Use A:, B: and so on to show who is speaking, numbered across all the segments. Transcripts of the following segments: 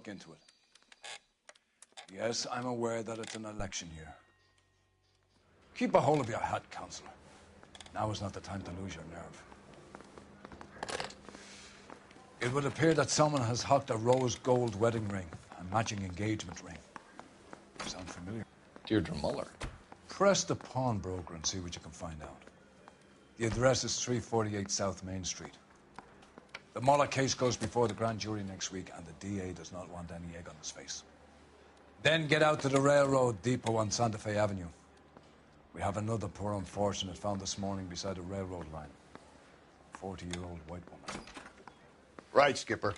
A: look into it. Yes, I'm aware that it's an election year. Keep a hold of your hat, Counselor. Now is not the time to lose your nerve. It would appear that someone has hocked a rose gold wedding ring, a matching engagement ring. Sound familiar?
B: Deirdre Muller.
A: Press the pawnbroker and see what you can find out. The address is 348 South Main Street. The Muller case goes before the grand jury next week, and the DA does not want any egg on his face. Then get out to the railroad depot on Santa Fe Avenue. We have another poor unfortunate found this morning beside a railroad line. 40-year-old white woman.
C: Right, Skipper.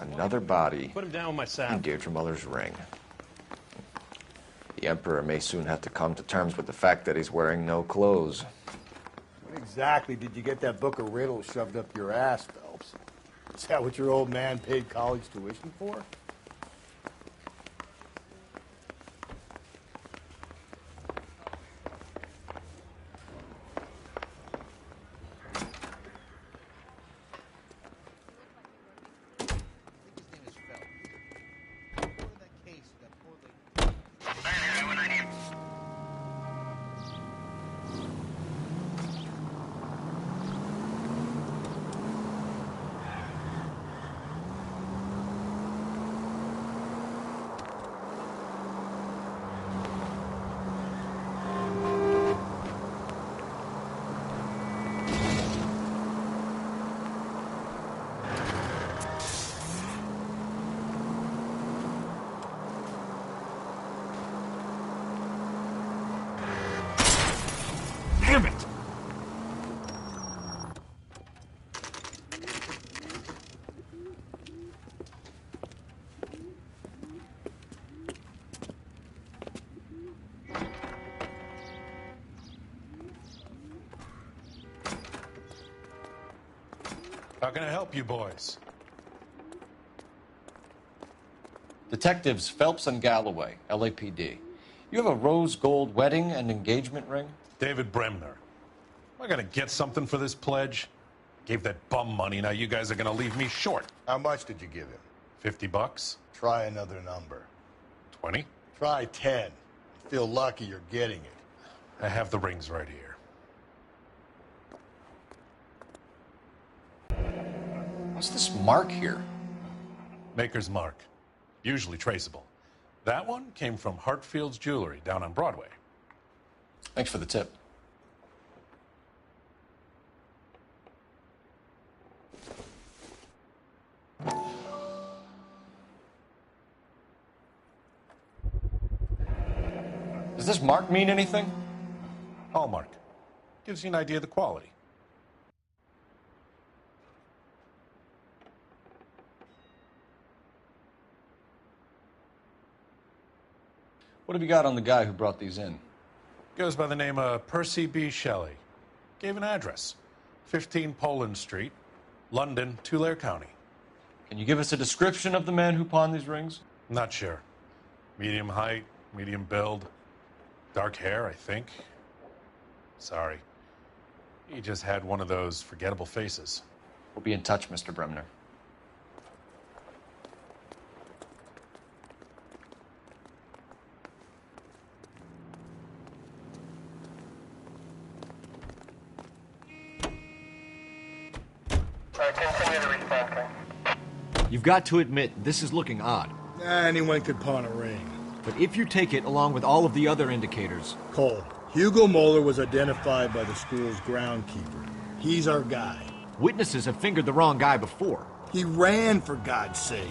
D: Another body.
E: Put him down with my sack.
D: And Deirdre Muller's ring. The Emperor may soon have to come to terms with the fact that he's wearing no clothes.
C: When exactly did you get that book of riddles shoved up your ass, Phelps? Is that what your old man paid college tuition for?
A: Damn it!
E: How can I help you boys?
B: Detectives Phelps and Galloway, LAPD. You have a rose gold wedding and engagement ring?
E: David Bremner. Am I gonna get something for this pledge? Gave that bum money, now you guys are gonna leave me short.
C: How much did you give him?
E: $50?
C: Try another number.
E: 20?
C: Try 10. Feel lucky you're getting it.
E: I have the rings right here.
B: What's this mark here?
E: Maker's mark. Usually traceable. That one came from Hartfield's Jewelry down on Broadway.
B: Thanks for the tip. Does this mark mean anything?
E: Hallmark. Gives you an idea of the quality.
B: What have you got on the guy who brought these in?
E: Goes by the name of Percy B. Shelley. Gave an address. 15 Poland Street, London, Tulare County.
B: Can you give us a description of the man who pawned these rings?
E: Not sure. Medium height, medium build. Dark hair, I think. Sorry. He just had one of those forgettable faces.
B: We'll be in touch, Mr. Bremner.
F: Continue to respond, sir.
G: You've got to admit, this is looking odd.
C: Anyone could pawn a ring.
G: But if you take it along with all of the other indicators...
C: Cole, Hugo Moeller was identified by the school's groundkeeper. He's our guy.
G: Witnesses have fingered the wrong guy before.
C: He ran, for God's sake.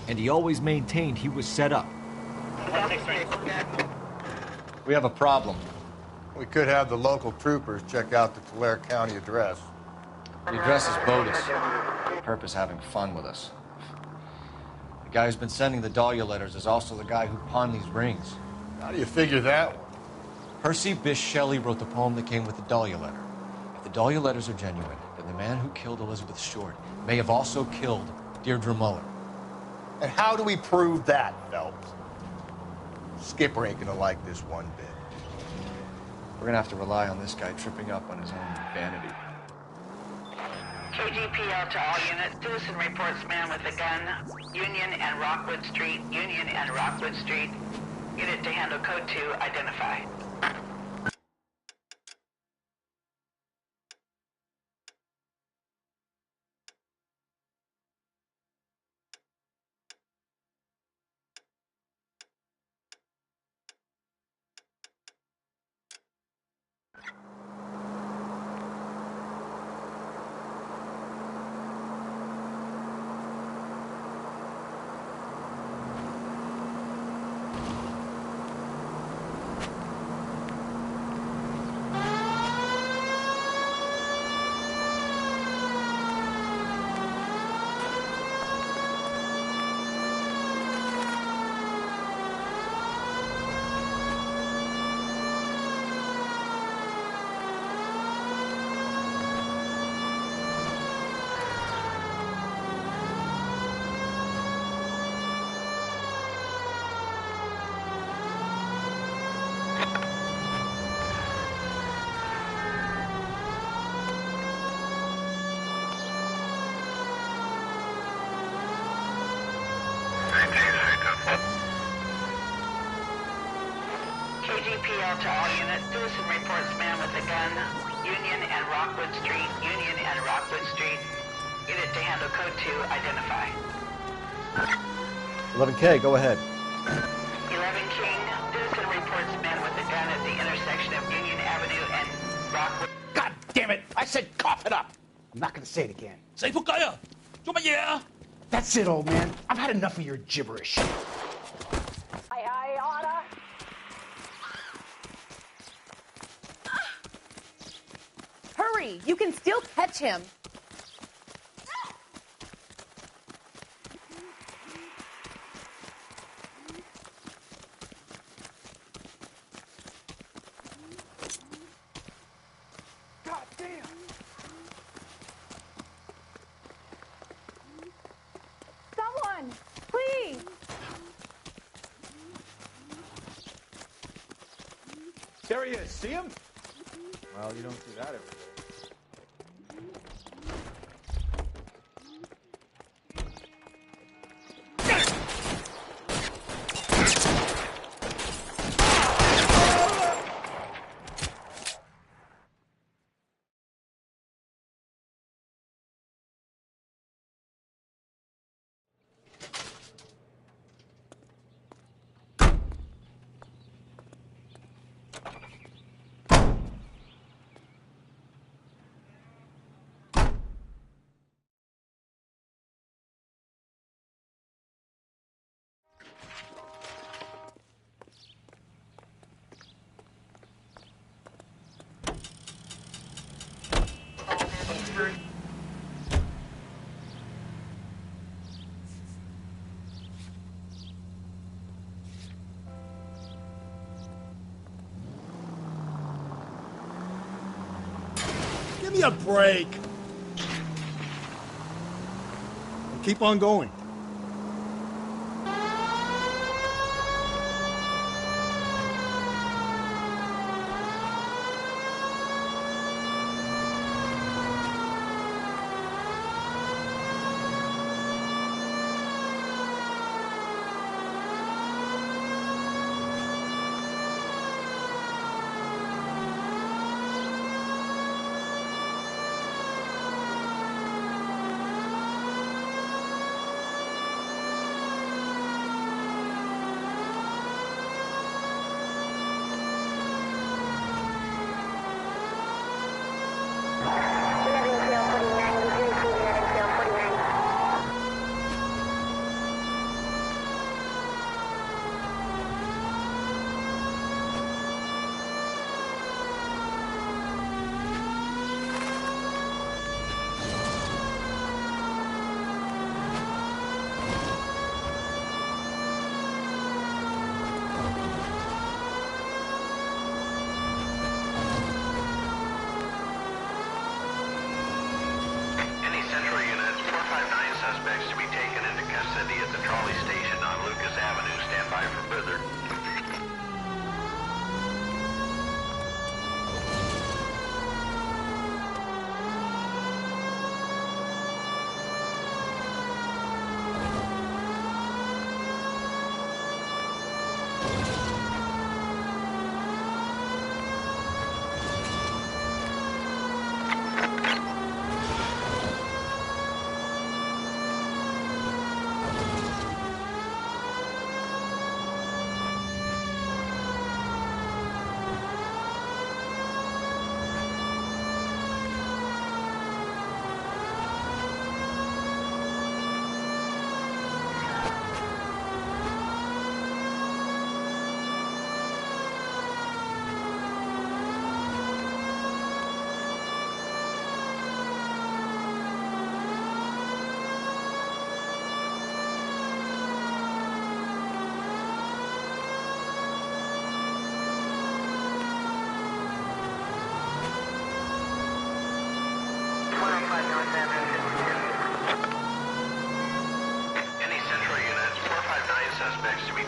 G: And he always maintained he was set up.
B: We have a problem.
C: We could have the local troopers check out the Tulare County address.
B: The address is Botus. Purpose having fun with us. The guy who's been sending the Dahlia letters is also the guy who pawned these rings.
C: How do you figure that one?
B: Percy Bysshe Shelley wrote the poem that came with the Dahlia letter. If the Dahlia letters are genuine, then the man who killed Elizabeth Short may have also killed Deirdre Muller.
C: And how do we prove that, Phelps? Skipper ain't gonna like this one bit.
B: We're gonna have to rely on this guy tripping up on his own vanity.
F: KGPL to all units. Citizen reports man with a gun. Union and Rockwood Street. Union and Rockwood Street. Unit to handle code 2. Identify. KGPL to all units. Citizen reports man with a gun. Union and Rockwood Street. Union and Rockwood Street. Unit to handle code 2. Identify.
B: 11K, go ahead.
F: 11 King. Citizen reports man with a gun at the intersection of Union Avenue and Rockwood.
H: God damn it! I said cough it up! I'm not gonna say it again. That's it, old man. I've had enough of your gibberish.
I: Aye, order. Hurry! You can still catch him.
H: God damn!
I: Someone, please.
C: There he is. See him?
B: Well, you don't see that every day.
C: Give me a break. Keep on going.
F: Suspects to be taken into custody at the trolley station on Lucas Avenue. Stand by for further.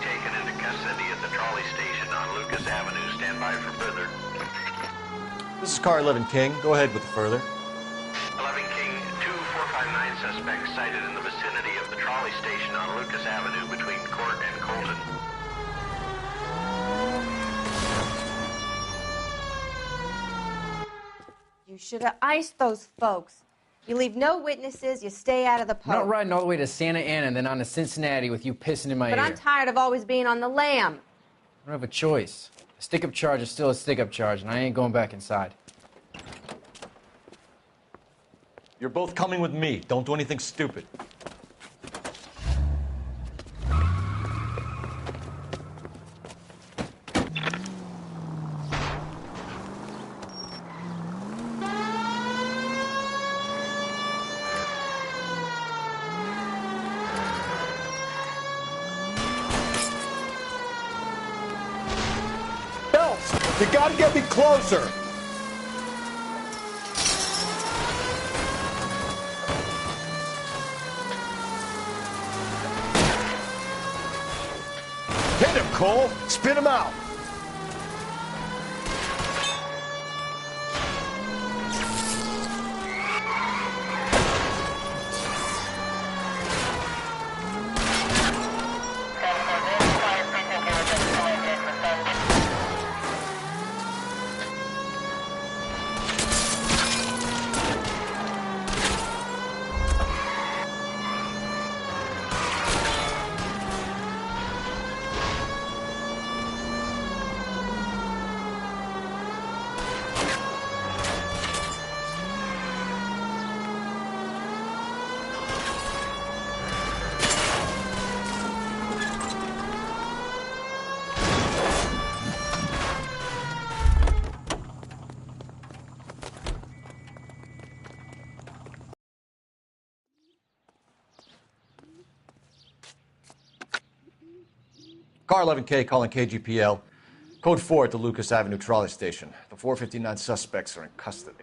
J: taken into custody at the trolley station on Lucas Avenue. Stand by for further.
B: This is car 11 King. Go ahead with the further.
J: 11 King, 2459 suspects cited in the vicinity of the trolley station on Lucas Avenue between Court and Colton.
K: You should have iced those folks. You leave no witnesses, you stay out of the
L: I'm not
K: post.
L: riding all the way to Santa Ana and then on to Cincinnati with you pissing in my
K: But
L: ear.
K: I'm tired of always being on the lam.
L: I don't have a choice. A stick-up charge is still a stick-up charge, and I ain't going back inside.
B: You're both coming with me. Don't do anything stupid.
C: Phelps, you gotta get me closer. Hit him, Cole. Spin him out.
B: Car 11K calling KGPL. Code 4 at the Lucas Avenue trolley station. The 459 suspects are in custody.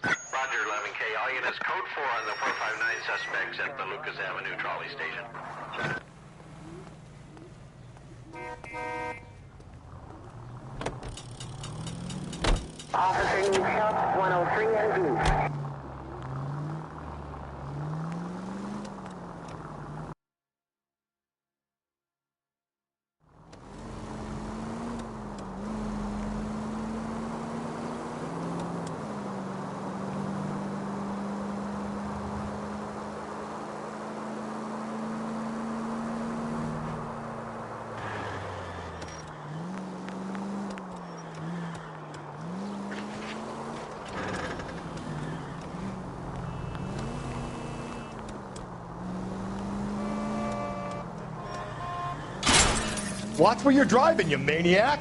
J: Roger, 11K. All units, code 4 on the 459 suspects at the Lucas Avenue trolley station.
F: Officer needs help, 103 and east.
C: Watch where you're driving, you maniac.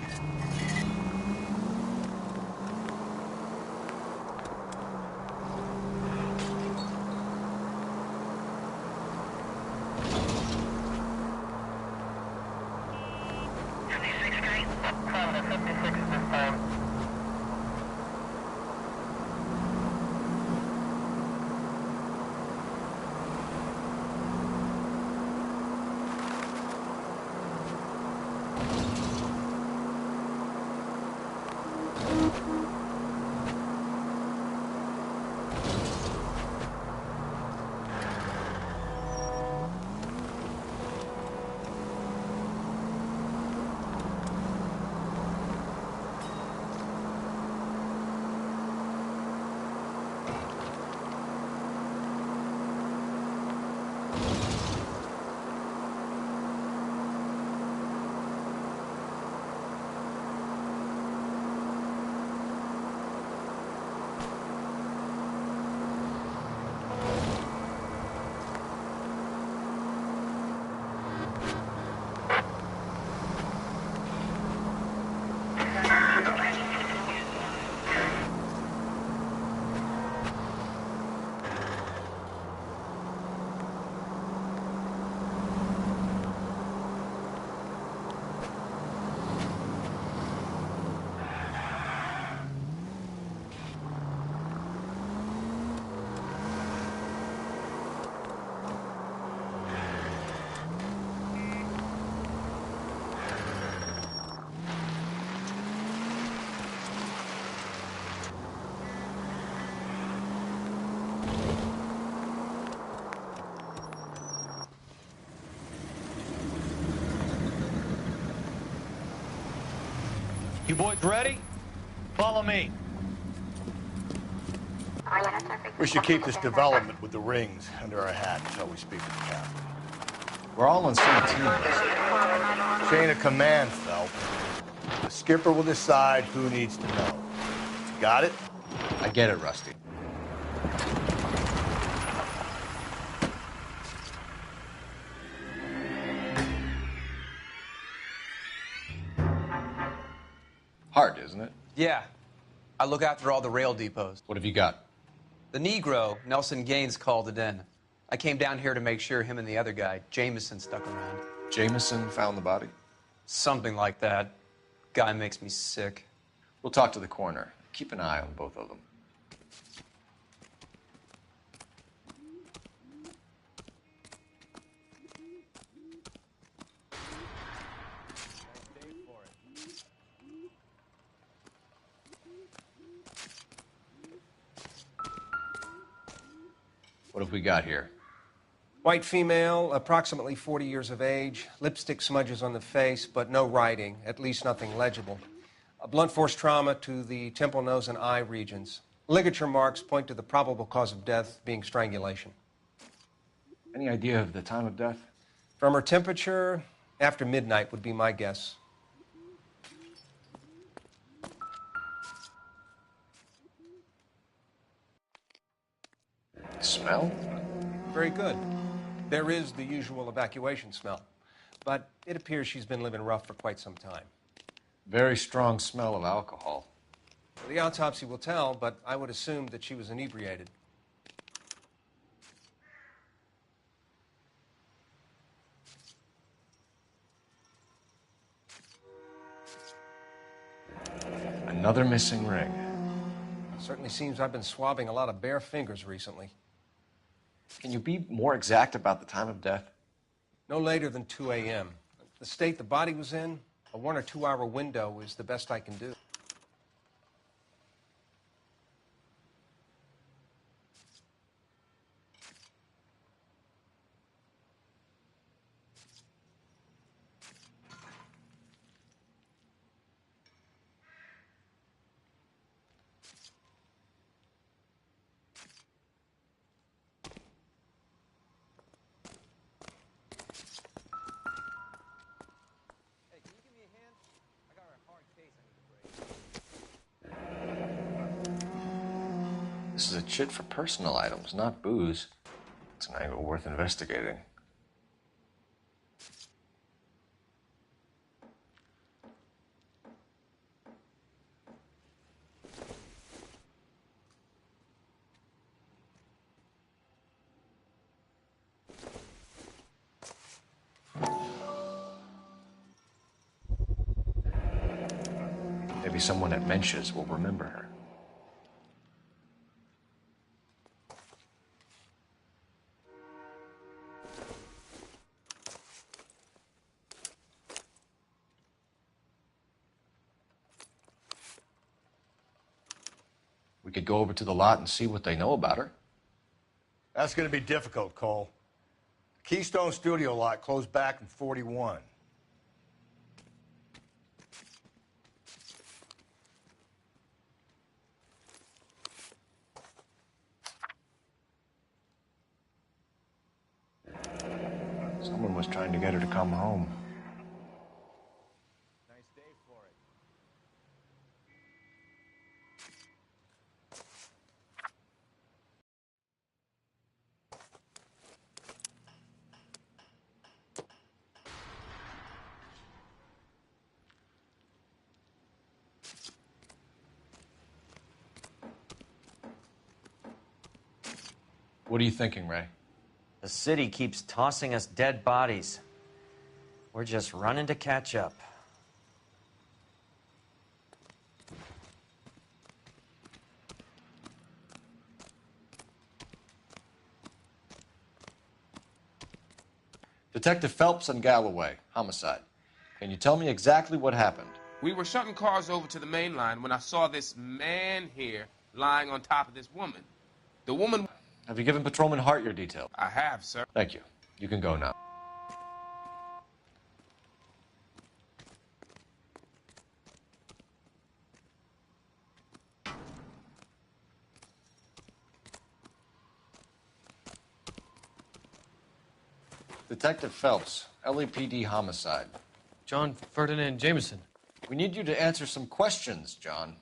B: You boys ready? Follow me.
C: We should keep this development with the rings under our hat until we speak with the captain.
B: We're all on the same team, Rusty.
C: Chain of command, Phelps. The skipper will decide who needs to know. You got it?
B: I get it, Rusty. Hard, isn't it?
M: Yeah. I look after all the rail depots.
B: What have you got?
M: The Negro, Nelson Gaines, called it in. I came down here to make sure him and the other guy, Jameson, stuck around.
B: Jameson found the body?
M: Something like that. Guy makes me sick.
B: We'll talk to the coroner. Keep an eye on both of them. What have we got here?
N: White female, approximately 40 years of age, lipstick smudges on the face, but no writing, at least nothing legible. A blunt force trauma to the temple, nose, and eye regions. Ligature marks point to the probable cause of death being strangulation.
B: Any idea of the time of death?
N: From her temperature, after midnight would be my guess.
B: Smell?
N: Very good. There is the usual evacuation smell, but it appears she's been living rough for quite some time.
B: Very strong smell of alcohol.
N: Well, the autopsy will tell, but I would assume that she was inebriated.
B: Another missing ring.
N: It certainly seems I've been swabbing a lot of bare fingers recently.
B: Can you be more exact about the time of death?
N: No later than 2 a.m. The state the body was in, a 1 or 2 hour window is the best I can do.
B: This is a chit for personal items, not booze. It's an angle worth investigating. Maybe someone at Mensch's will remember her. We could go over to the lot and see what they know about her.
C: That's going to be difficult, Cole. Keystone Studio lot closed back in 41.
B: Someone was trying to get her to come home.
C: Nice day for it.
B: What are you thinking, Ray?
O: The city keeps tossing us dead bodies. We're just running to catch up.
B: Detective Phelps and Galloway, homicide. Can you tell me exactly what happened?
P: We were shutting cars over to the main line when I saw this man here lying on top of this woman. The woman...
B: Have you given Patrolman Hart your details?
P: I have, sir.
B: Thank you. You can go now. Detective Phelps, LAPD homicide.
Q: John Ferdinand Jameson.
B: We need you to answer some questions, John.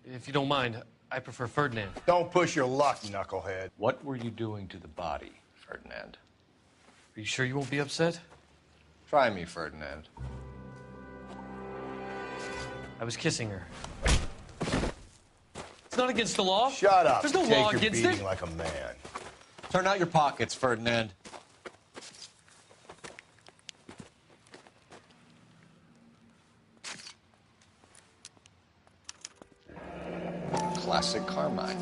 Q: If you don't mind, I prefer Ferdinand.
C: Don't push your luck, knucklehead.
B: What were you doing to the body, Ferdinand?
Q: Are you sure you won't be upset?
B: Try me, Ferdinand.
Q: I was kissing her. It's not against the law.
C: Shut up.
Q: There's no
C: Take
Q: law
C: your
Q: against
C: beating
Q: it.
C: like a man.
B: Turn out your pockets, Ferdinand. Classic Carmine.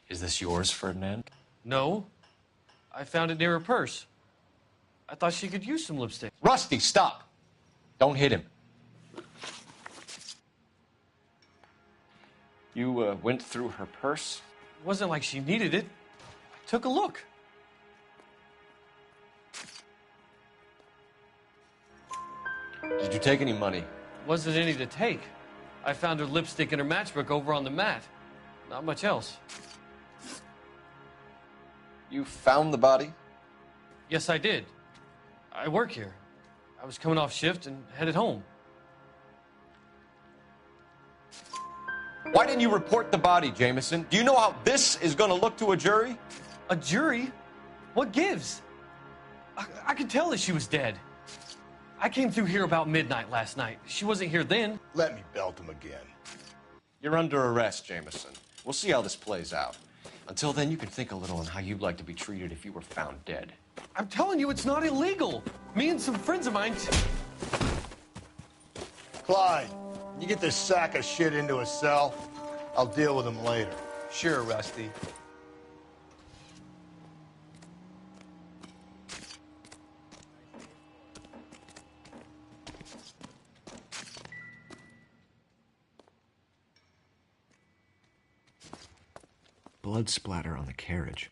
B: Is this yours, Ferdinand?
Q: No. I found it near her purse. I thought she could use some lipstick.
B: Rusty, stop! Don't hit him. You went through her purse?
Q: It wasn't like she needed it. I took a look.
B: Did you take any money?
Q: Wasn't any to take. I found her lipstick and her matchbook over on the mat. Not much else.
B: You found the body?
Q: Yes, I did. I work here. I was coming off shift and headed home.
B: Why didn't you report the body, Jameson? Do you know how this is going to look to a jury?
Q: A jury? What gives? I could tell that she was dead. I came through here about midnight last night. She wasn't here then.
C: Let me belt him again.
B: You're under arrest, Jameson. We'll see how this plays out. Until then, you can think a little on how you'd like to be treated if you were found dead.
Q: I'm telling you, it's not illegal. Me and some friends of mine...
C: Clyde, you get this sack of shit into a cell. I'll deal with him later.
M: Sure, Rusty.
G: Blood splatter on the carriage.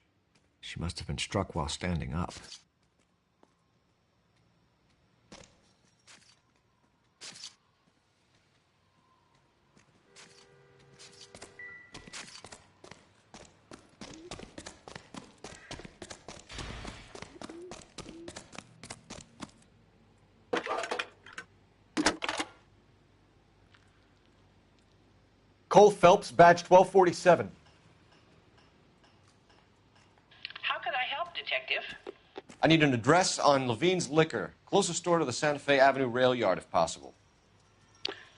G: She must have been struck while standing up.
B: Cole Phelps, badge 1247.
F: How could I help, Detective?
B: I need an address on Levine's Liquor. Closest store to the Santa Fe Avenue rail yard, if possible.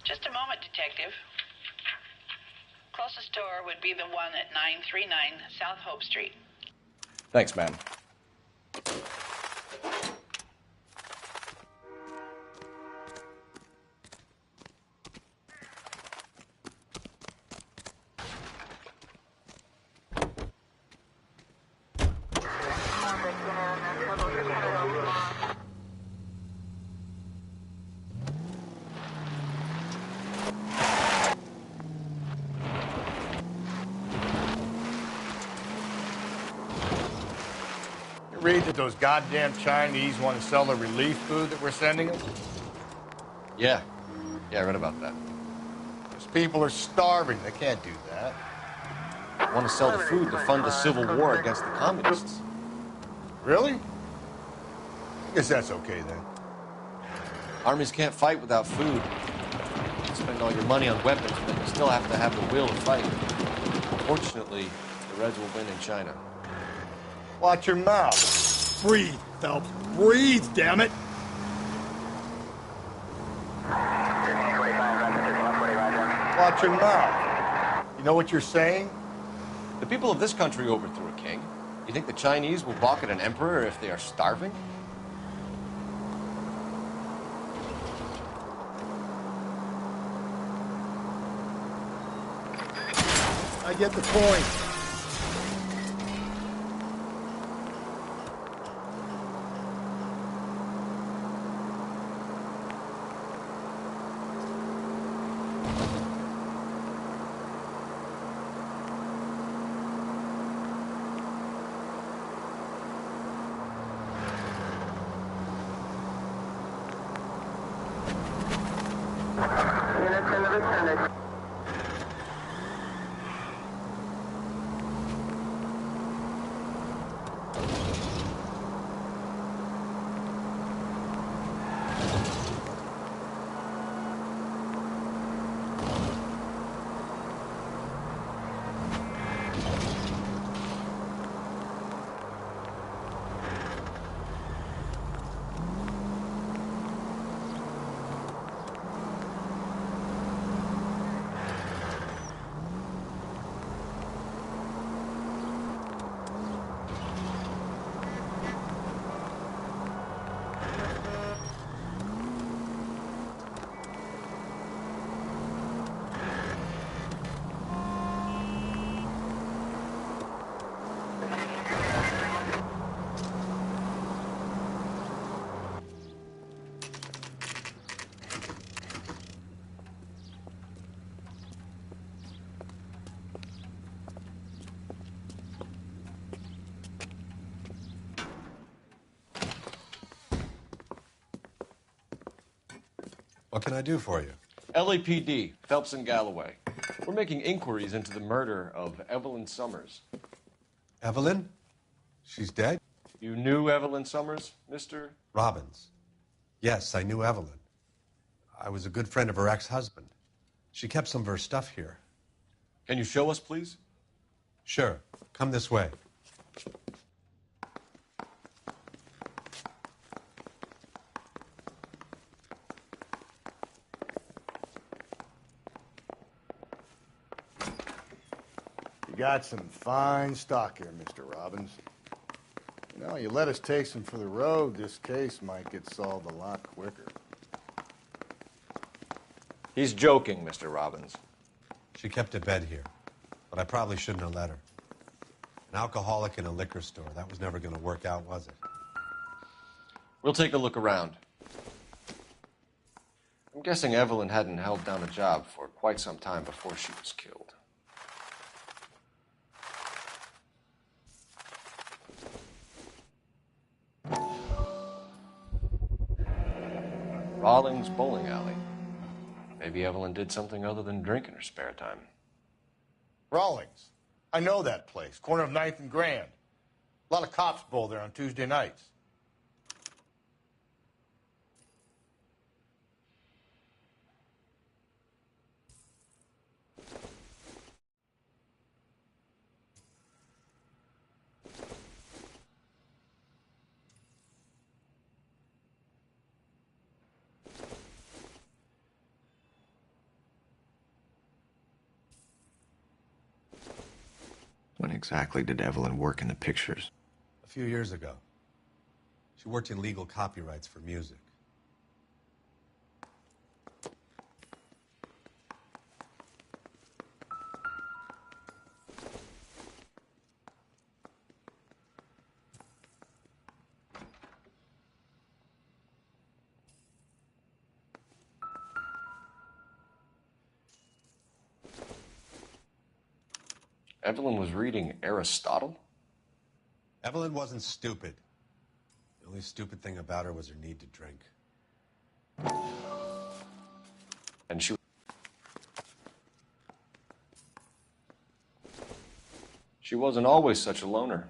F: Just a moment, Detective. Closest store would be the one at 939 South Hope Street.
B: Thanks, ma'am.
C: Read that those goddamn Chinese want to sell the relief food that we're sending them?
B: Yeah, I read about that.
C: Those people are starving. They can't do that.
B: I want to sell the food to fund the civil war against the communists.
C: Really? I guess that's okay then.
B: Armies can't fight without food. You spend all your money on weapons, but you still have to have the will to fight. Fortunately, the Reds will win in China.
C: Watch your mouth. Breathe, Phelps. Breathe, damn it. Watch your mouth. You know what you're saying?
B: The people of this country overthrew a king. You think the Chinese will balk at an emperor if they are starving?
C: I get the point.
R: What can I do for you?
B: LAPD, Phelps and Galloway. We're making inquiries into the murder of Evelyn Summers.
R: Evelyn? She's dead?
B: You knew Evelyn Summers, Mr.
R: Robbins. Yes, I knew Evelyn. I was a good friend of her ex-husband. She kept some of her stuff here.
B: Can you show us, please?
R: Sure. Come this way.
C: You got some fine stock here, Mr. Robbins. You know, you let us take some for the road, this case might get solved a lot quicker.
B: He's joking, Mr. Robbins.
R: She kept a bed here, but I probably shouldn't have let her. An alcoholic in a liquor store, that was never going to work out, was it?
B: We'll take a look around. I'm guessing Evelyn hadn't held down a job for quite some time before she was killed. Rawlings Bowling Alley. Maybe Evelyn did something other than drink in her spare time.
C: Rawlings. I know that place. Corner of 9th and Grand. A lot of cops bowl there on Tuesday nights.
G: When exactly did Evelyn work in the pictures?
R: A few years ago. She worked in legal copyrights for music.
B: Evelyn was reading Aristotle?
R: Evelyn wasn't stupid. The only stupid thing about her was her need to drink.
B: And she wasn't always such a loner.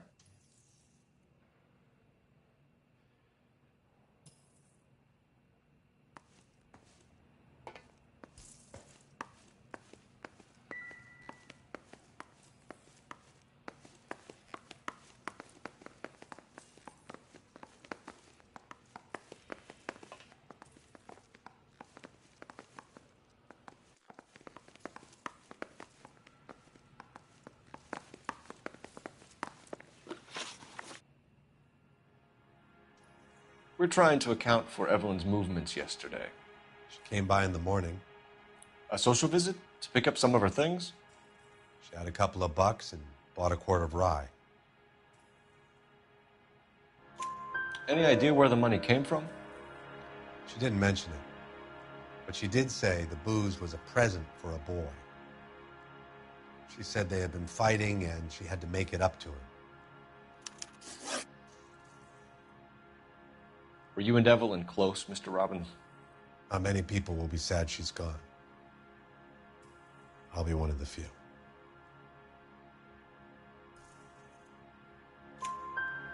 B: We're trying to account for Evelyn's movements yesterday.
R: She came by in the morning.
B: A social visit to pick up some of her things?
R: She had a couple of bucks and bought a quart of rye.
B: Any idea where the money came from?
R: She didn't mention it, but she did say the booze was a present for a boy. She said they had been fighting and she had to make it up to him.
B: Were you and Evelyn close, Mr. Robbins?
R: Not many people will be sad she's gone. I'll be one of the few.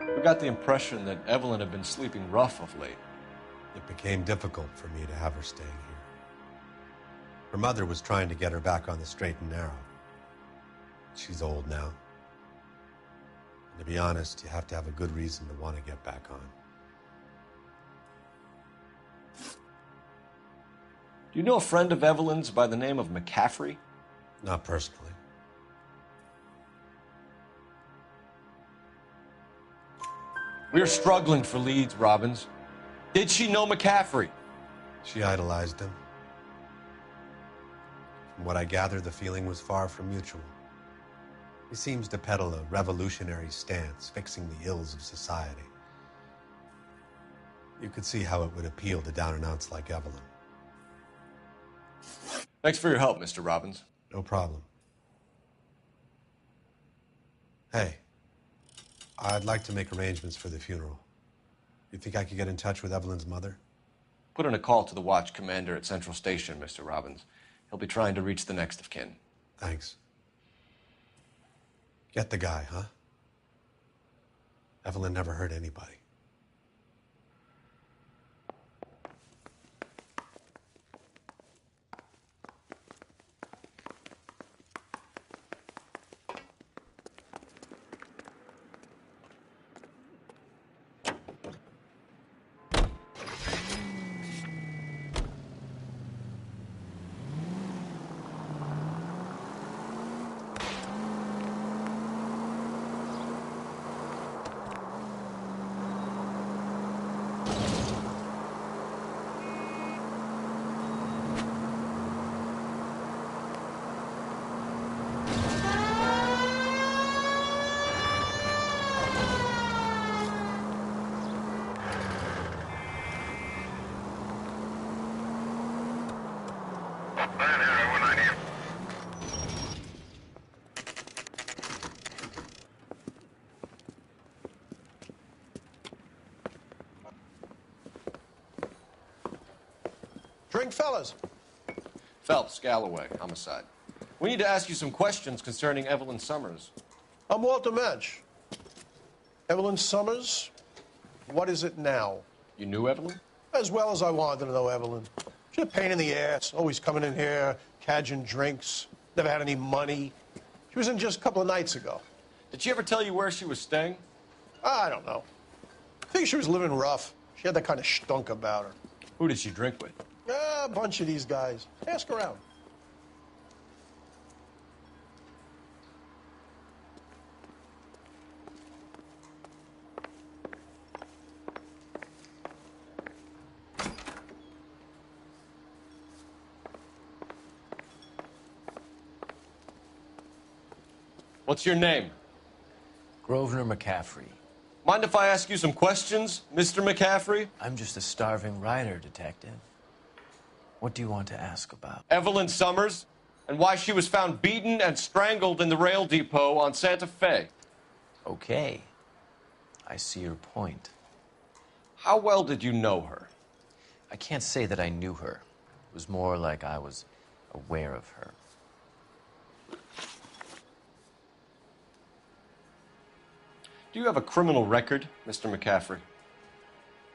B: We got the impression that Evelyn had been sleeping rough of late.
R: It became difficult for me to have her staying here. Her mother was trying to get her back on the straight and narrow. She's old now. And to be honest, you have to have a good reason to want to get back on.
B: Do you know a friend of Evelyn's by the name of McCaffrey?
R: Not personally.
B: We're struggling for leads, Robbins. Did she know McCaffrey?
R: She idolized him. From what I gather, the feeling was far from mutual. He seems to peddle a revolutionary stance, fixing the ills of society. You could see how it would appeal to down-and-outs like Evelyn.
B: Thanks for your help, Mr. Robbins.
R: No problem. Hey, I'd like to make arrangements for the funeral. You think I could get in touch with Evelyn's mother?
B: Put in a call to the watch commander at Central Station, Mr. Robbins. He'll be trying to reach the next of kin.
R: Thanks. Get the guy, huh? Evelyn never hurt anybody.
S: Drink, fellas.
B: Phelps, Galloway, homicide. We need to ask you some questions concerning Evelyn Summers.
S: I'm Walter Mensch. Evelyn Summers, what is it now?
B: You knew Evelyn?
S: As well as I wanted to know Evelyn. She's a pain in the ass, always coming in here, cadging drinks, never had any money. She was in just a couple of nights ago.
B: Did she ever tell you where she was staying?
S: I don't know. I think she was living rough. She had that kind of stunk about her.
B: Who did she drink with?
S: A bunch of these guys. Ask around.
B: What's your name?
T: Grosvenor McCaffrey.
B: Mind if I ask you some questions, Mr. McCaffrey?
T: I'm just a starving writer, Detective. What do you want to ask about?
B: Evelyn Summers, and why she was found beaten and strangled in the rail depot on Santa Fe.
T: Okay. I see your point.
B: How well did you know her?
T: I can't say that I knew her. It was more like I was aware of her.
B: Do you have a criminal record, Mr. McCaffrey?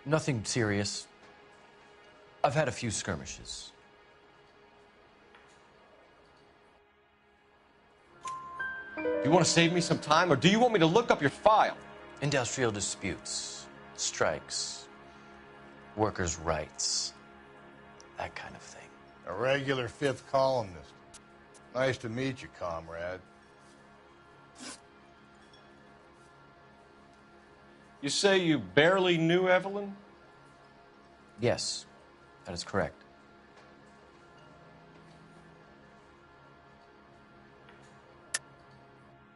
T: Nothing serious. I've had a few skirmishes.
B: Do you want to save me some time, or do you want me to look up your file?
T: Industrial disputes, strikes, workers' rights, that kind of thing.
C: A regular fifth columnist. Nice to meet you, comrade.
B: You say you barely knew Evelyn?
T: Yes, that is correct.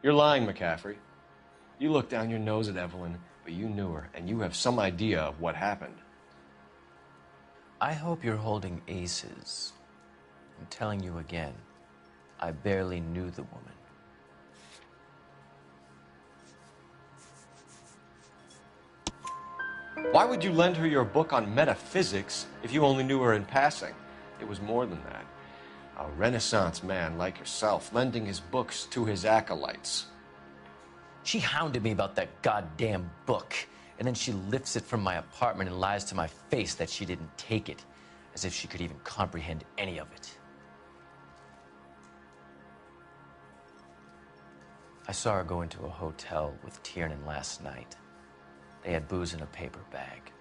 B: You're lying, McCaffrey. You looked down your nose at Evelyn, but you knew her, and you have some idea of what happened.
T: I hope you're holding aces. I'm telling you again, I barely knew the woman.
B: Why would you lend her your book on metaphysics if you only knew her in passing? It was more than that. A Renaissance man like yourself, lending his books to his acolytes.
T: She hounded me about that goddamn book, and then she lifts it from my apartment and lies to my face that she didn't take it, as if she could even comprehend any of it. I saw her go into a hotel with Tiernan last night. They had booze in a paper bag.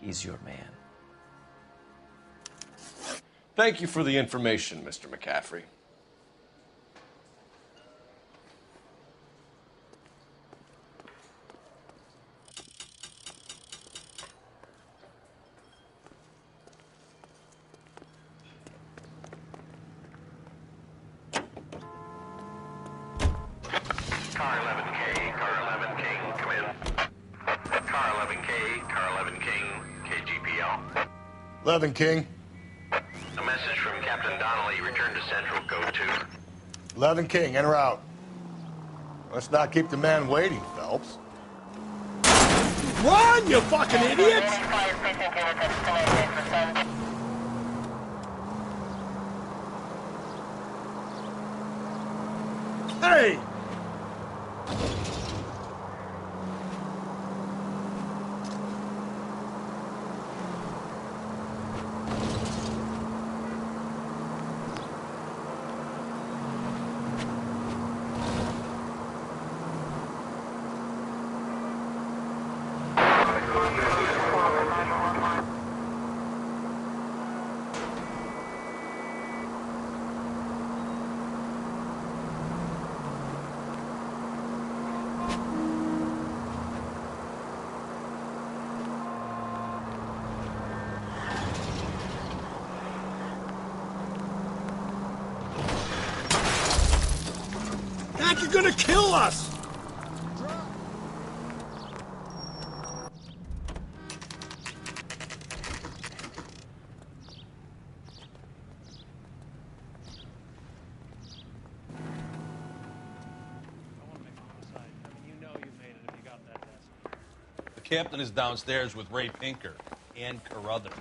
T: He's your man.
B: Thank you for the information, Mr. McCaffrey.
J: Car 11K, Car 11 King, come in. Car 11K, Car 11 King, KGPL.
C: 11 King.
J: A message from Captain Donnelly, return to Central, code 2.
C: 11 King, en route. Let's not keep the man waiting, Phelps.
H: Run, you fucking idiots!
S: gonna kill us!
U: The captain is downstairs with Ray Pinker and Carruthers.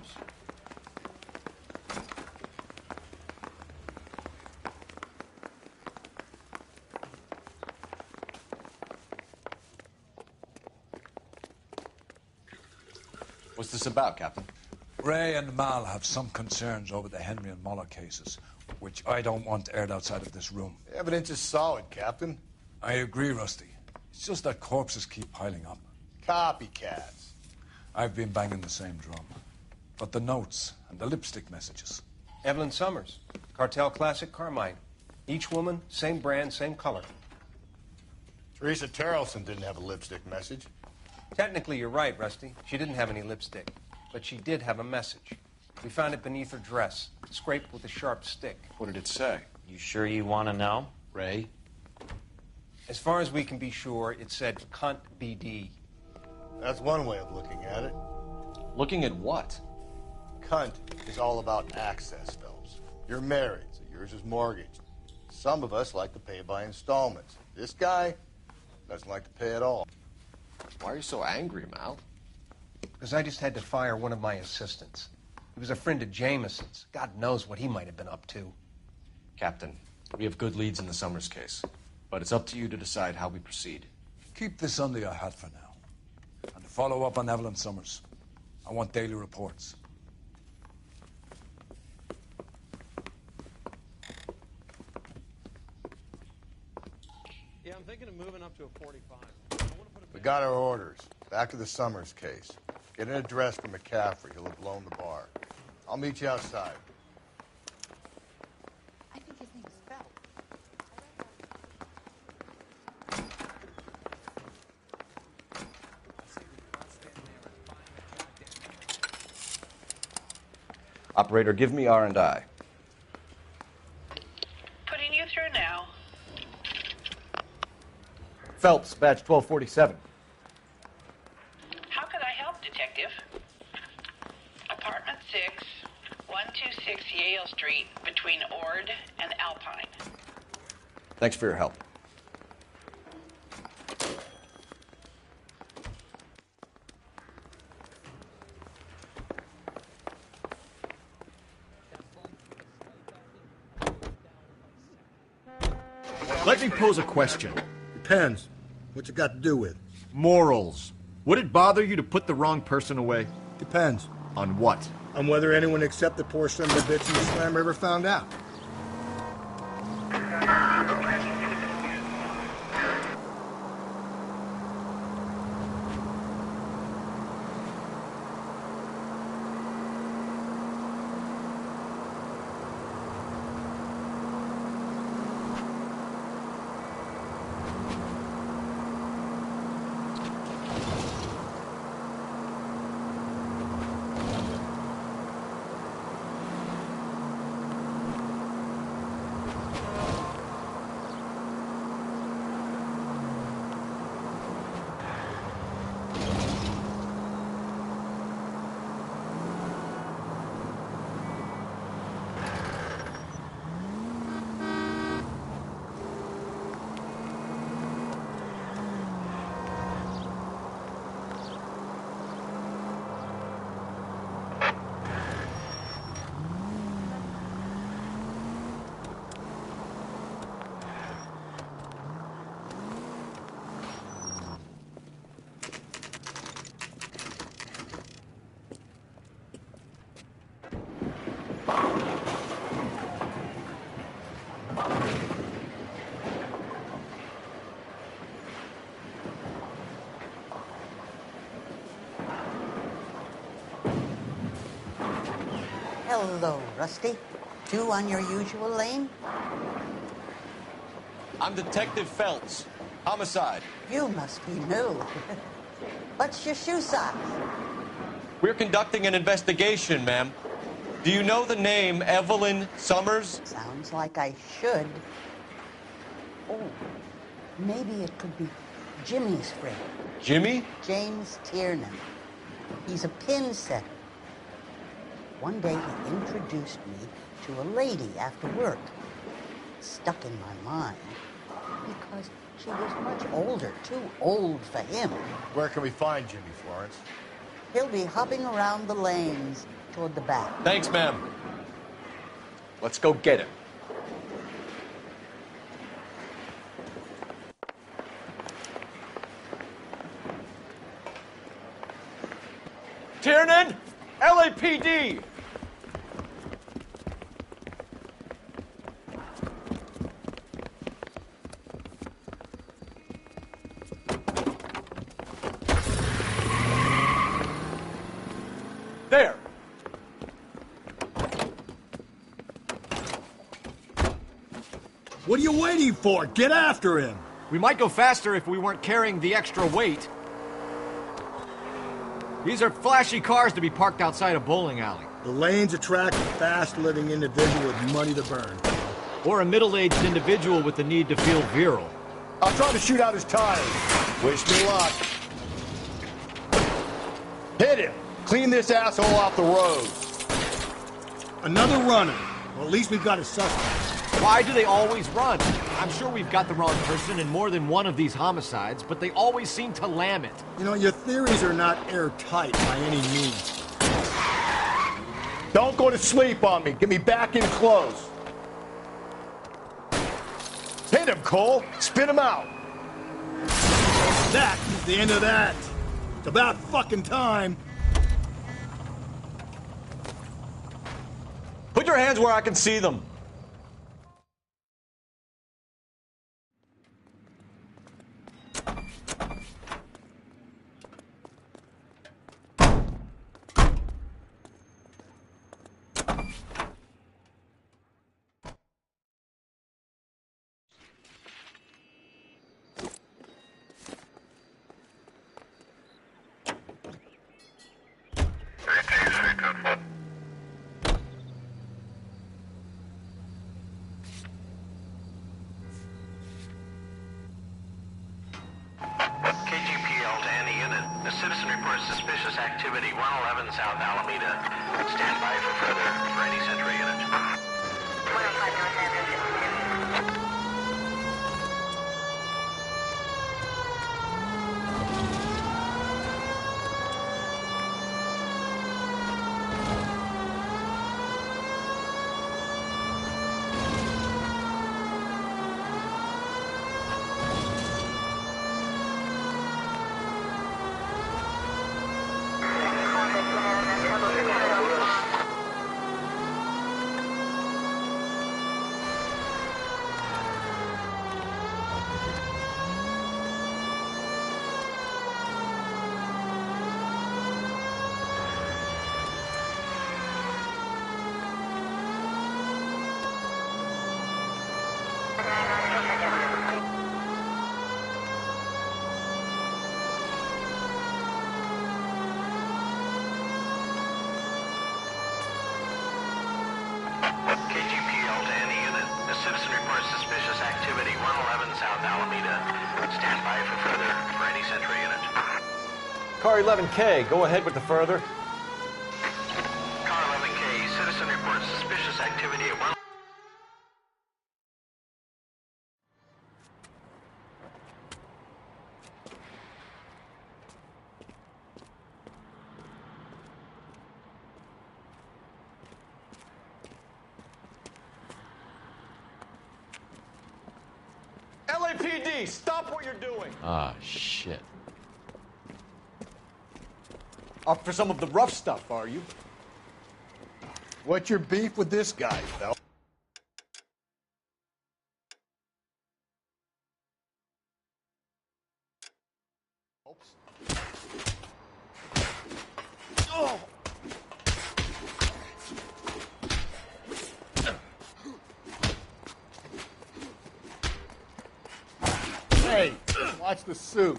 B: What's this about, Captain?
A: Ray and Mal have some concerns over the Henry and Muller cases, which I don't want aired outside of this room.
C: The evidence is solid, Captain.
A: I agree, Rusty. It's just that corpses keep piling up.
C: Copycats.
A: I've been banging the same drum. But the notes and the lipstick messages.
N: Evelyn Summers, Cartel Classic Carmine. Each woman, same brand, same color.
C: Teresa Terrelson didn't have a lipstick message.
N: Technically, you're right, Rusty. She didn't have any lipstick. But she did have a message. We found it beneath her dress, scraped with a sharp stick.
B: What did it say?
O: You sure you want to know?
B: Ray?
N: As far as we can be sure, it said, "Cunt BD."
C: That's one way of looking at it.
B: Looking at what?
C: Cunt is all about access, Phelps. You're married, so yours is mortgaged. Some of us like to pay by installments. This guy doesn't like to pay at all.
B: Why are you so angry, Mal?
N: Because I just had to fire one of my assistants. He was a friend of Jameson's. God knows what he might have been up to.
B: Captain, we have good leads in the Summers case, but it's up to you to decide how we proceed.
A: Keep this under your hat for now. And to follow up on Evelyn Summers, I want daily reports.
Q: Yeah, I'm thinking of moving up to a 45.
C: We got our orders. Back to the Summers case. Get an address for McCaffrey. He'll have blown the bar. I'll meet you outside.
I: I think his name is Phelps.
B: Operator, give me R&I.
F: Putting you through now.
G: Phelps, badge 1247.
F: How could I help, Detective? Apartment 6, 126 Yale Street, between Ord and Alpine.
B: Thanks for your help.
V: Let me pose a question.
C: Depends. What's it got to do with?
V: Morals. Would it bother you to put the wrong person away?
C: Depends.
V: On what?
C: On whether anyone except the poor son of a bitch in the slammer ever found out.
W: Hello, Rusty. Two on your usual lane?
B: I'm Detective Phelps. Homicide.
W: You must be new. What's your shoe size?
B: We're conducting an investigation, ma'am. Do you know the name Evelyn Summers?
W: Sounds like I should. Oh, Maybe it could be Jimmy's friend.
B: Jimmy?
W: James Tiernan. He's a pin setter. One day he introduced me to a lady after work. Stuck in my mind because she was much older, too old for him.
C: Where can we find Jimmy, Florence?
W: He'll be hopping around the lanes toward the back.
B: Thanks, ma'am. Let's go get him. Tiernan! LAPD! There!
V: What are you waiting for? Get after him!
G: We might go faster if we weren't carrying the extra weight. These are flashy cars to be parked outside a bowling alley.
V: The lanes attract a fast-living individual with money to burn.
G: Or a middle-aged individual with the need to feel virile.
C: I'll try to shoot out his tires. Wish me luck. Hit him! Clean this asshole off the road.
V: Another runner. Well, at least we've got a suspect.
G: Why do they always run? I'm sure we've got the wrong person in more than one of these homicides, but they always seem to lam it.
V: You know, your theories are not airtight by any means.
C: Don't go to sleep on me. Get me back in close. Hit him, Cole. Spin him out.
V: That is the end of that. It's about fucking time.
B: Put your hands where I can see them.
J: KGPL to any unit. The citizen reports suspicious activity 111 South Alameda. Stand by for further for any Central unit. 105 North Avenue. KGPL to any unit. The citizen reports suspicious activity 111 South Alameda. Stand by for further for any Central unit.
B: Car 11K, go ahead with the further.
J: Car 11K, citizen reports suspicious activity at 1...
B: LAPD, stop what you're doing.
T: Ah, shit.
B: Up for some of the rough stuff, are you?
C: What's your beef with this guy, Phelps?
V: Oh!
C: Hey, watch the suit.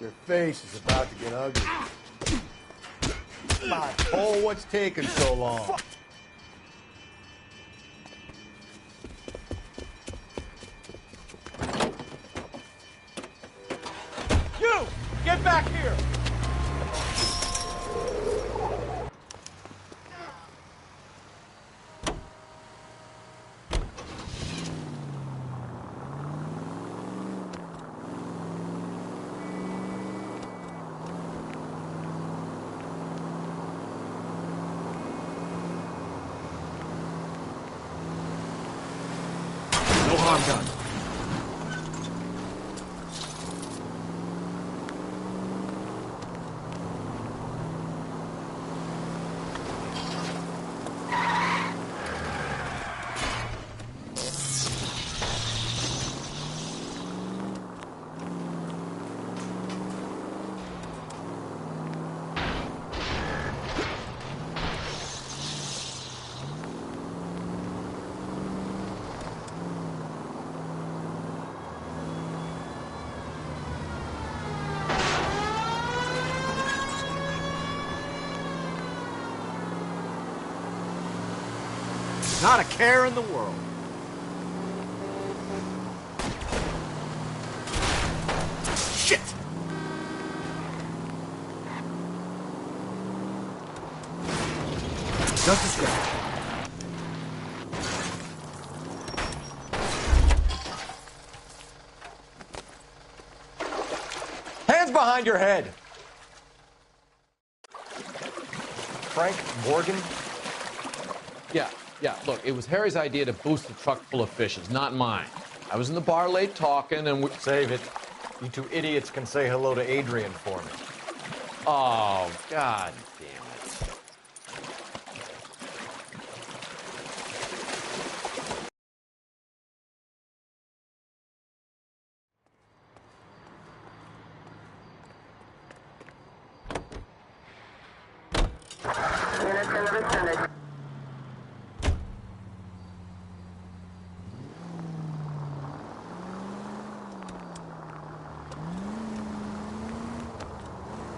C: Your face is about to get ugly. Come on, Cole, what's taking so long?
G: You! Get back here! No harm done. Not a care in the world. Shit! Just a scratch. Hands behind your head!
D: Frank Morgan?
E: Yeah, look, it was Harry's idea to boost the truck full of fishes, not mine. I was in the bar late talking and we...
D: Save it. You two idiots can say hello to Adrian for me.
E: Oh, God damn it.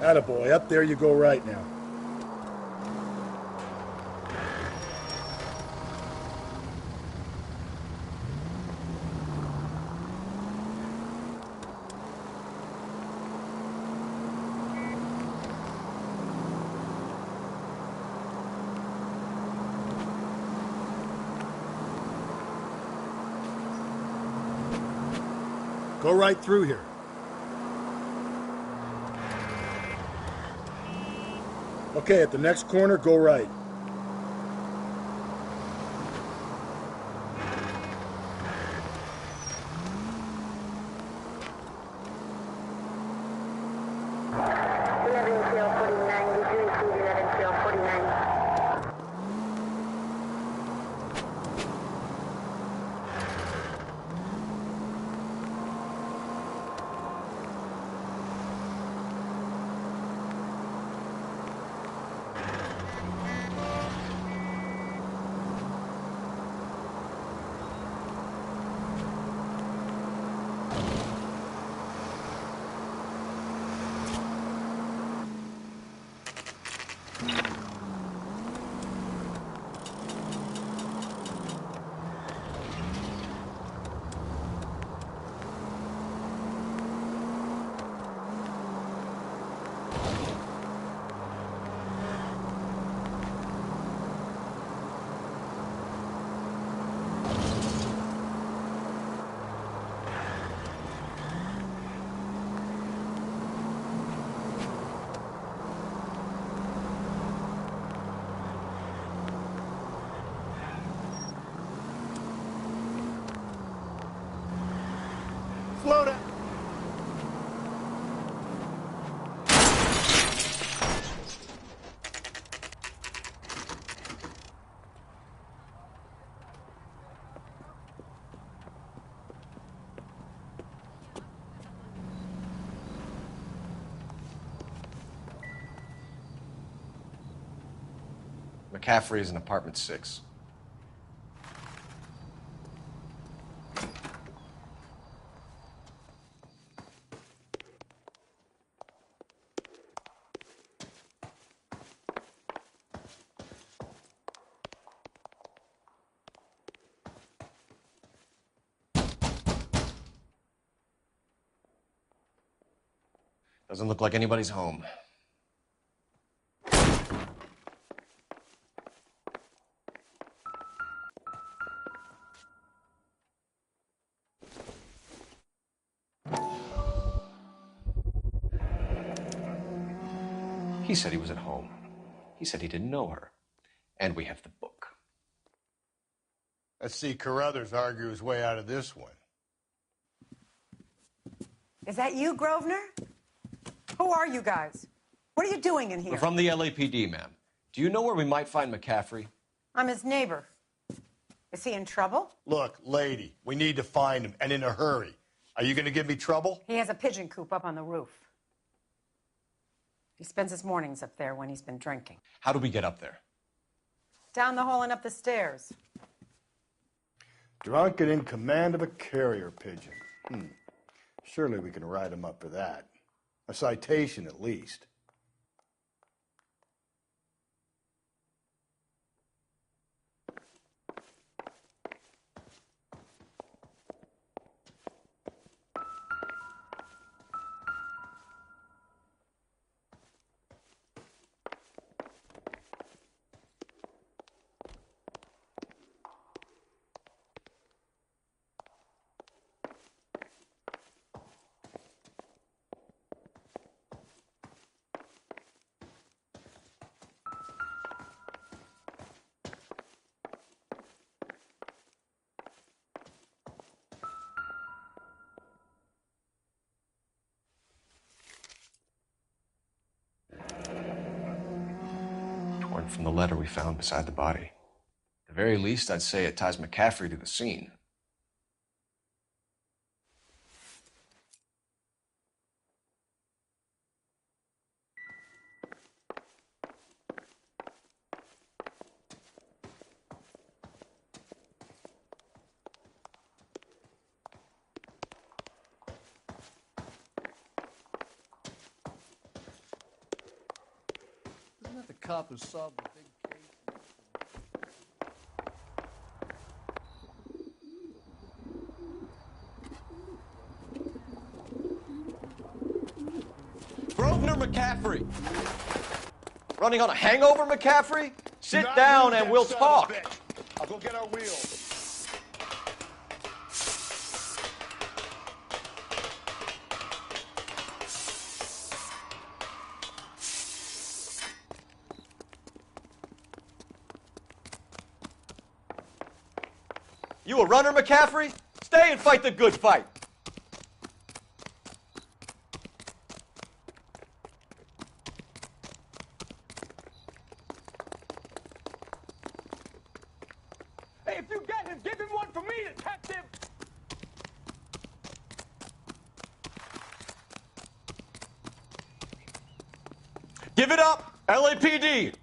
K: Attaboy, up there you go right now. Go right through here. Okay, at the next corner, go right. Slow down.
B: McCaffrey is in apartment 6. Doesn't look like anybody's home. He said he was at home. He said he didn't know her. And we have the book.
C: Let's see Carruthers argue his way out of this one.
L: Is that you, Grosvenor? Who are you guys? What are you doing in here?
B: We're from the LAPD, ma'am. Do you know where we might find McCaffrey?
L: I'm his neighbor. Is he in trouble?
C: Look, lady, we need to find him, and in a hurry. Are you going to give me trouble?
L: He has a pigeon coop up on the roof. He spends his mornings up there when he's been drinking.
B: How do we get up there?
L: Down the hall and up the stairs.
C: Drunk and in command of a carrier pigeon. Surely we can write him up for that. A citation, at least.
B: From the letter we found beside the body. At the very least, I'd say it ties McCaffrey to the scene.
A: Isn't that the cop who solved the big case?
B: Grosvenor McCaffrey! Running on a hangover, McCaffrey? Sit down and we'll talk.
C: I'll go get our wheels.
B: You a runner, McCaffrey? Stay and fight the good fight.
H: Hey, if you get him, give him one for me, detective!
B: Give it up, LAPD!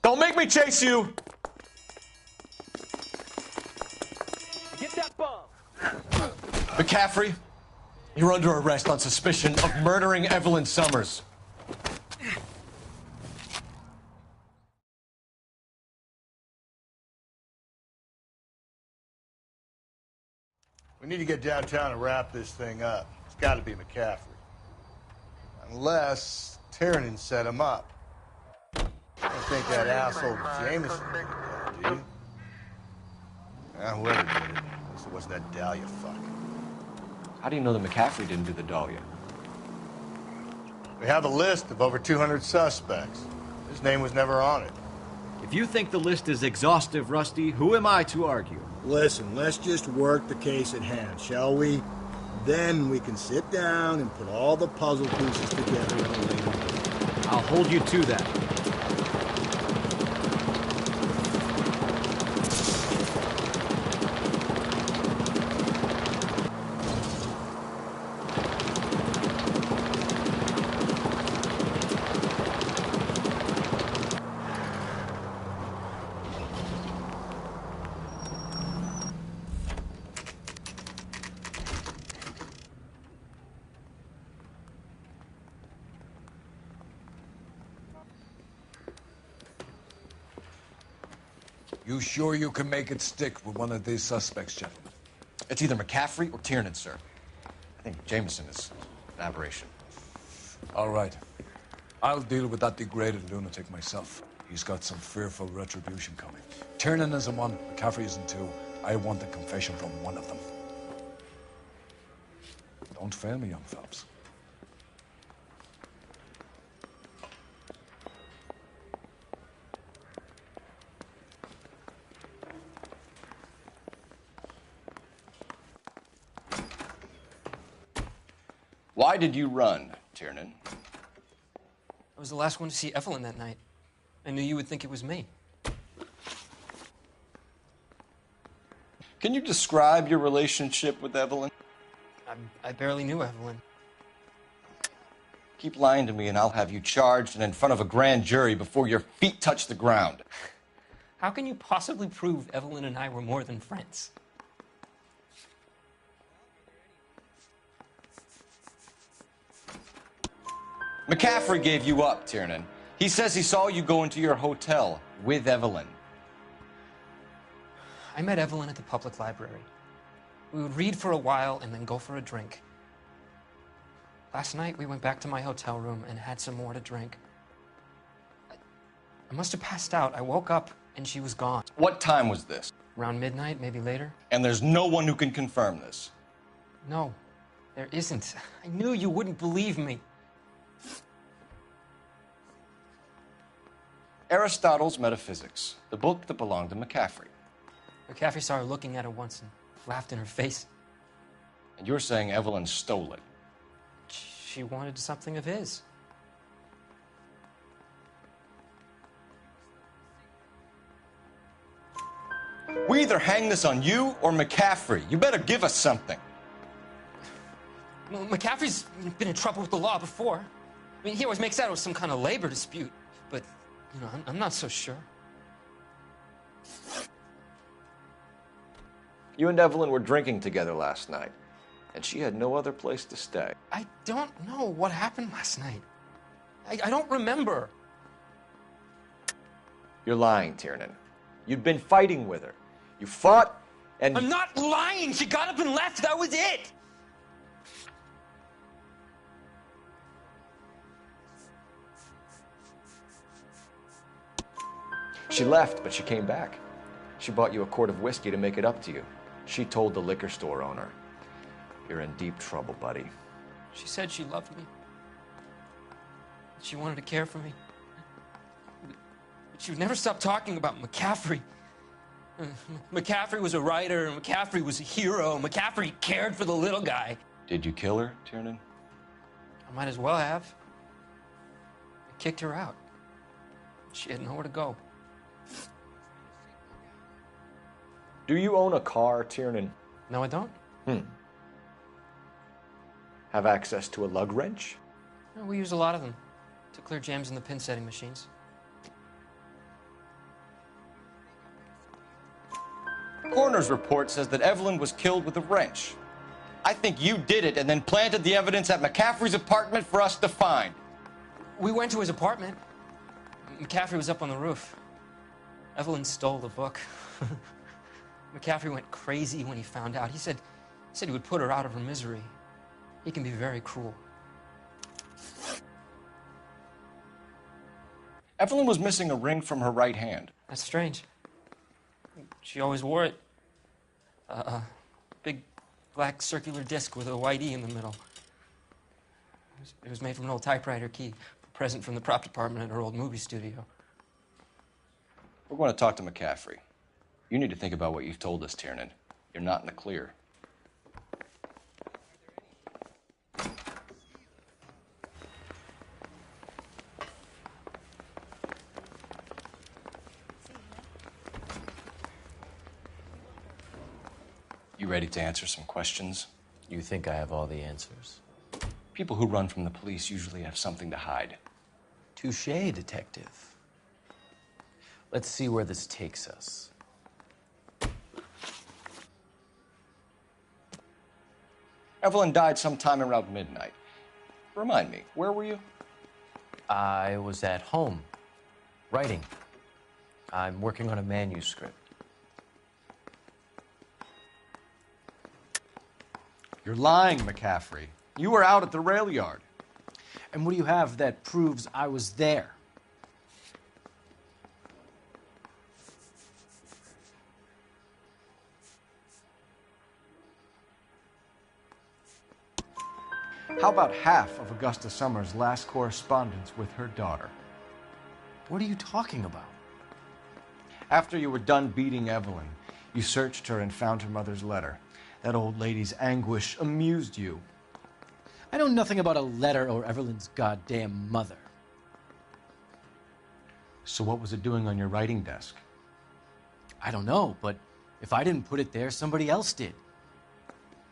B: Don't make me chase you!
H: Get that bomb!
B: McCaffrey, you're under arrest on suspicion of murdering Evelyn Summers.
C: We need to get downtown and wrap this thing up. It's got to be McCaffrey. Unless Tiernan set him up. I don't think that asshole Jameson did that, do you? Whoever did it. At least it wasn't that Dahlia fuck.
B: How do you know that McCaffrey didn't do the Dahlia?
C: We have a list of over 200 suspects. His name was never on it.
V: If you think the list is exhaustive, Rusty, who am I to argue?
K: Listen, let's just work the case at hand, shall we? Then we can sit down and put all the puzzle pieces together at a later date.
V: I'll hold you to that.
A: You sure you can make it stick with one of these suspects, gentlemen?
B: It's either McCaffrey or Tiernan, sir. I think Jameson is an aberration.
A: All right. I'll deal with that degraded lunatic myself. He's got some fearful retribution coming. Tiernan isn't one, McCaffrey isn't two. I want a confession from one of them. Don't fail me, young Phelps.
B: Why did you run, Tiernan?
Q: I was the last one to see Evelyn that night. I knew you would think it was me.
B: Can you describe your relationship with Evelyn?
Q: I barely knew Evelyn.
B: Keep lying to me and I'll have you charged and in front of a grand jury before your feet touch the ground.
Q: How can you possibly prove Evelyn and I were more than friends?
B: McCaffrey gave you up, Tiernan. He says he saw you go into your hotel with Evelyn.
Q: I met Evelyn at the public library. We would read for a while and then go for a drink. Last night, we went back to my hotel room and had some more to drink. I must have passed out. I woke up and she was gone.
B: What time was this?
Q: Around midnight, maybe later.
B: And there's no one who can confirm this?
Q: No, there isn't. I knew you wouldn't believe me.
B: Aristotle's Metaphysics, the book that belonged to McCaffrey.
Q: McCaffrey saw her looking at it once and laughed in her face.
B: And you're saying Evelyn stole it?
Q: She wanted something of his.
B: We either hang this on you or McCaffrey. You better give us something.
Q: Well, McCaffrey's been in trouble with the law before. I mean, he always makes out it was some kind of labor dispute. But, you know, I'm not so sure.
B: You and Evelyn were drinking together last night, and she had no other place to stay.
Q: I don't know what happened last night. I don't remember.
B: You're lying, Tiernan. You'd been fighting with her. You fought, and...
Q: I'm not lying! She got up and left! That was it!
B: She left, but she came back. She bought you a quart of whiskey to make it up to you. She told the liquor store owner. You're in deep trouble, buddy.
Q: She said she loved me. She wanted to care for me. But she would never stop talking about McCaffrey. McCaffrey was a writer, McCaffrey was a hero, McCaffrey cared for the little guy.
B: Did you kill her, Tiernan?
Q: I might as well have. I kicked her out. She had nowhere to go.
B: Do you own a car, Tiernan?
Q: No, I don't.
B: Have access to a lug wrench?
Q: No, we use a lot of them to clear jams in the pin setting machines.
B: Coroner's report says that Evelyn was killed with a wrench. I think you did it and then planted the evidence at McCaffrey's apartment for us to find.
Q: We went to his apartment. McCaffrey was up on the roof. Evelyn stole the book. McCaffrey went crazy when he found out. He said he would put her out of her misery. He can be very cruel.
B: Evelyn was missing a ring from her right hand.
Q: That's strange. She always wore it. A big black circular disc with a white E in the middle. It was made from an old typewriter key, a present from the prop department at her old movie studio.
B: We're going to talk to McCaffrey. You need to think about what you've told us, Tiernan. You're not in the clear. You ready to answer some questions?
T: You think I have all the answers?
B: People who run from the police usually have something to hide.
T: Touché, detective. Let's see where this takes us.
B: Evelyn died sometime around midnight. Remind me, where were you?
T: I was at home, writing. I'm working on a manuscript.
B: You're lying, McCaffrey. You were out at the rail yard.
M: And what do you have that proves I was there?
G: How about half of Augusta Summers' last correspondence with her daughter?
M: What are you talking about?
G: After you were done beating Evelyn, you searched her and found her mother's letter. That old lady's anguish amused you.
M: I know nothing about a letter or Evelyn's goddamn mother.
G: So what was it doing on your writing desk?
M: I don't know, but if I didn't put it there, somebody else did.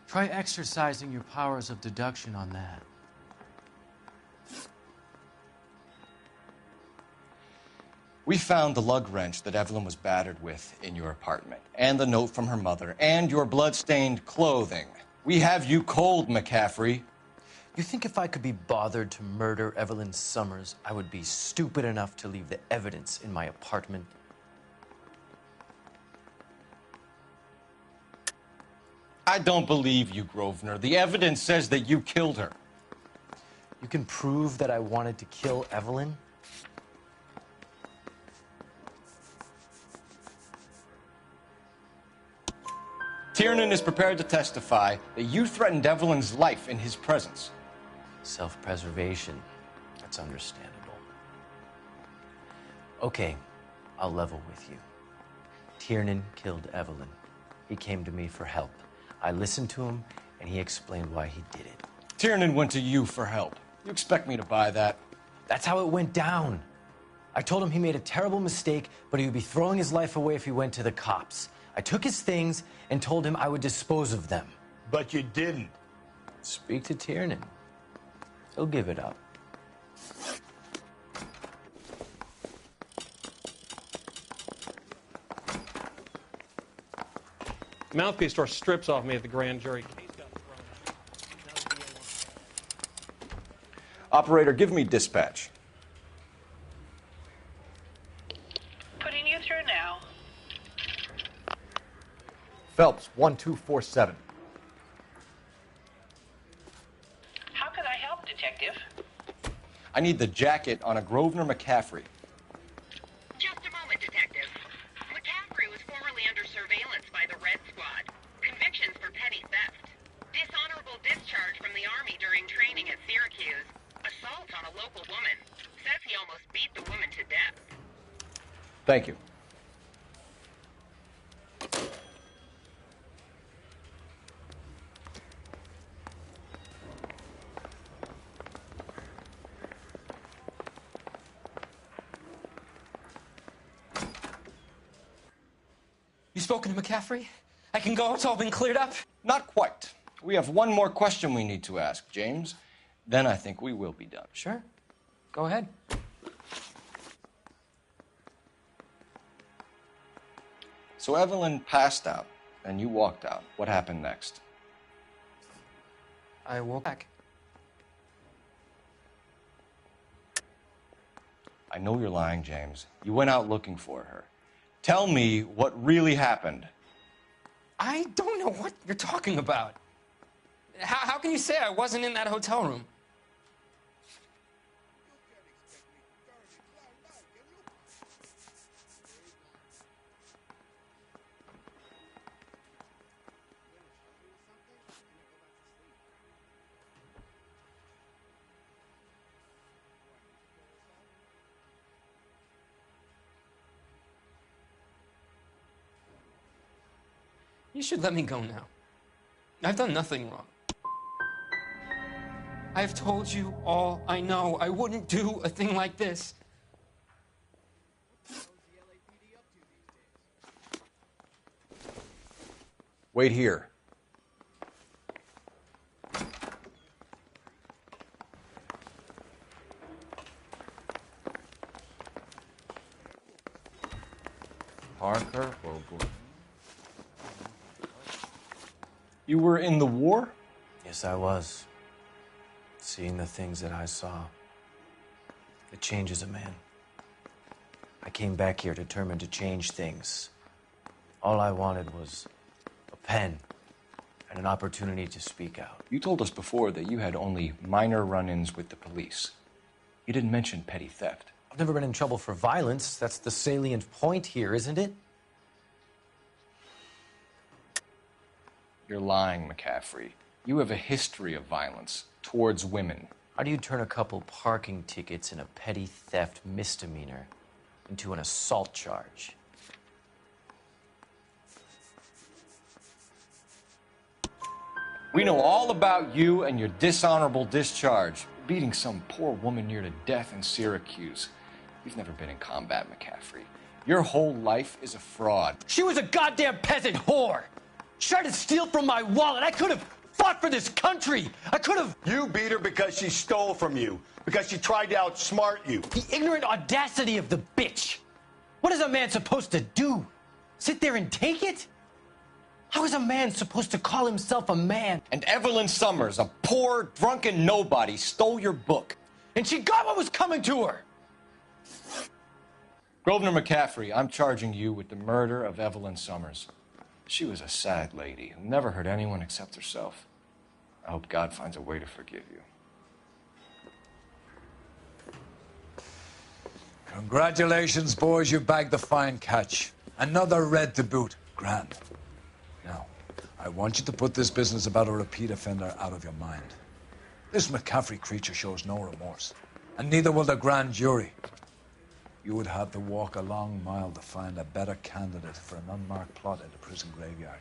M: Try exercising your powers of deduction on that.
B: We found the lug wrench that Evelyn was battered with in your apartment, and the note from her mother, and your blood-stained clothing. We have you cold, McCaffrey.
T: You think if I could be bothered to murder Evelyn Summers, I would be stupid enough to leave the evidence in my apartment?
B: I don't believe you, Grosvenor. The evidence says that you killed her.
T: You can prove that I wanted to kill Evelyn?
B: Tiernan is prepared to testify that you threatened Evelyn's life in his presence.
T: Self-preservation. That's understandable. Okay, I'll level with you. Tiernan killed Evelyn. He came to me for help. I listened to him, and he explained why he did it.
B: Tiernan went to you for help. You expect me to buy that?
T: That's how it went down. I told him he made a terrible mistake, but he would be throwing his life away if he went to the cops. I took his things and told him I would dispose of them.
K: But you didn't.
T: Speak to Tiernan. He'll give it up.
P: Mouthpiece tore strips off me at the grand jury.
B: Operator, give me dispatch.
F: Putting you through now.
G: Phelps, 1247.
F: How can I help, Detective?
B: I need the jacket on a Grosvenor McCaffrey.
F: Just a moment, Detective. McCaffrey was formerly under surveillance by the Red Squad. Convictions for petty theft. Dishonorable discharge from the Army during training at Syracuse. Assault on a local woman. Says he almost beat the woman to death.
B: Thank you.
Q: You spoken to McCaffrey? I can go? It's all been cleared up?
B: Not quite. We have one more question we need to ask, James. Then I think we will be done.
Q: Sure. Go ahead.
B: So Evelyn passed out, and you walked out. What happened next?
Q: I woke back.
B: I know you're lying, James. You went out looking for her. Tell me what really happened.
Q: I don't know what you're talking about. How can you say I wasn't in that hotel room? You should let me go now. I've done nothing wrong. I've told you all I know. I wouldn't do a thing like this.
B: Wait here.
E: Parker Vogel.
B: You were in the war?
T: Yes, I was. Seeing the things that I saw, it changes a man. I came back here determined to change things. All I wanted was a pen
M: and an opportunity to speak out.
G: You told us before that you had only minor run-ins with the police. You didn't mention petty theft.
M: I've never been in trouble for violence. That's the salient point here, isn't it?
G: You're lying, McCaffrey. You have a history of violence towards women.
M: How do you turn a couple parking tickets and a petty theft misdemeanor into an assault charge?
G: We know all about you and your dishonorable discharge, beating some poor woman near to death in Syracuse. You've never been in combat, McCaffrey. Your whole life is a fraud.
M: She was a goddamn peasant whore! She tried to steal from my wallet. I could have fought for this country. I could have...
K: You beat her because she stole from you, because she tried to outsmart you.
M: The ignorant audacity of the bitch. What is a man supposed to do? Sit there and take it? How is a man supposed to call himself a man?
G: And Evelyn Summers, a poor, drunken nobody, stole your book.
M: And she got what was coming to her.
G: Grosvenor McCaffrey, I'm charging you with the murder of Evelyn Summers. She was a sad lady who never hurt anyone except herself. I hope God finds a way to forgive you.
A: Congratulations, boys. You bagged the fine catch. Another red to boot. Grand. Now, I want you to put this business about a repeat offender out of your mind. This McCaffrey creature shows no remorse, and neither will the grand jury. You would have to walk a long mile to find a better candidate for an unmarked plot in the prison graveyard.